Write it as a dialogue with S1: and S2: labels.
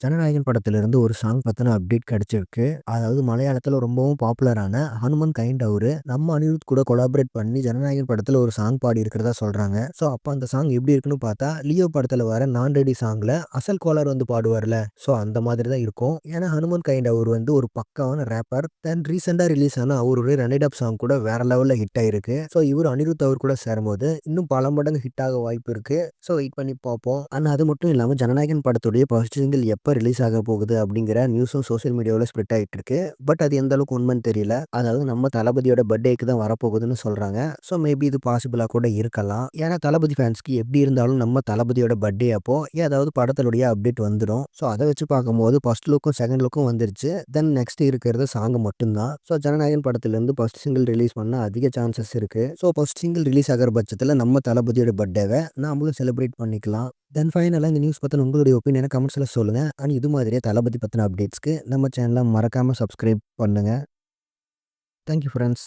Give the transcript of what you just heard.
S1: ஜனநாயகன் படத்திலிருந்து ஒரு சாங் பத்தின அப்டேட் கிடைச்சிருக்கு. அதாவது மலையாளத்தில ரொம்பவும் பாப்புலரான ஹனுமன் கைண்ட் அவரு நம்ம அனிருத் கூட கொலாபரேட் பண்ணி ஜனநாயகன் படத்தில ஒரு சாங் பாடியிருக்கிறதா சொல்றாங்க. ஸோ அப்ப அந்த சாங் எப்படி இருக்குன்னு பார்த்தா, லியோ படத்தில வர நான் ரெடி சாங்ல அசல் கோலார் வந்து பாடுவார்ல, ஸோ அந்த மாதிரி தான் இருக்கும். ஏன்னா ஹனுமன் கைண்ட் அவர் வந்து ஒரு பக்காவான ரேப்பர். தென் ரீசென்ட்டா ரிலீஸ் ஆன அவருடைய ரன் இட் அப் சாங் கூட வேற லெவல்ல ஹிட் ஆயிருக்கு. ஸோ இவரு அனிருத் அவர் கூட சேரும்போது இன்னும் பல மடங்கு ஹிட் ஆக வாய்ப்பு இருக்கு. ஸோ வெயிட் பண்ணி பார்ப்போம். ஆனா அது மட்டும் இல்லாம ஜனநாயகன் படத்துடைய ஃபர்ஸ்ட் சிங்கிள் எப்ப ரிலீஸ் ஆக போகுது அப்படிங்கிற நியூஸும் சோசியல் மீடியாவுல ஸ்ப்ரெட் ஆயிட்டு இருக்கு. பட் அது எந்த அளவுக்கு உண்மைன்னு தெரியல. அதாவது நம்ம தளபதியோட பர்த்டேக்கு தான் வரப்போகுதுன்னு சொல்றாங்க. ஸோ மேபி இது பாசிபிளா கூட இருக்கலாம். ஏன்னா தளபதி ஃபேன்ஸ்க்கு எப்படி இருந்தாலும் நம்ம தளபதியோட பர்த்டே அப்போ ஏதாவது படத்தினுடைய அப்டேட் வந்துடும். ஸோ அதை வச்சு பார்க்கும்போது ஃபர்ஸ்ட் லுக்கும் செகண்ட் லுக்கும் வந்துருச்சு. தென் நெக்ஸ்ட் இருக்கிறது சாங் மட்டும்தான். ஸோ ஜனநாயகன் படத்திலிருந்து ஃபர்ஸ்ட் சிங்கிள் ரிலீஸ் பண்ண அதிக சான்சஸ் இருக்கு. ஸோ ஃபர்ஸ்ட் சிங்கிள் ரிலீஸ் ஆகிற பட்சத்தில் நம்ம தளபதியோட பர்த்டேவை நாமளும் செலிப்ரேட் பண்ணிக்கலாம். தென் ஃபைனலா இந்த நியூஸ் பத்தின உங்களுடைய ஒப்பீனியன கமெண்ட்ஸ்ல சொல்லுங்க. அண்ட் இது மாதிரியே தளபதி பத்தின அப்டேட்ஸ்க்கு நம்ம சேனல மறக்காம சப்ஸ்கிரைப் பண்ணுங்க. Thank you friends.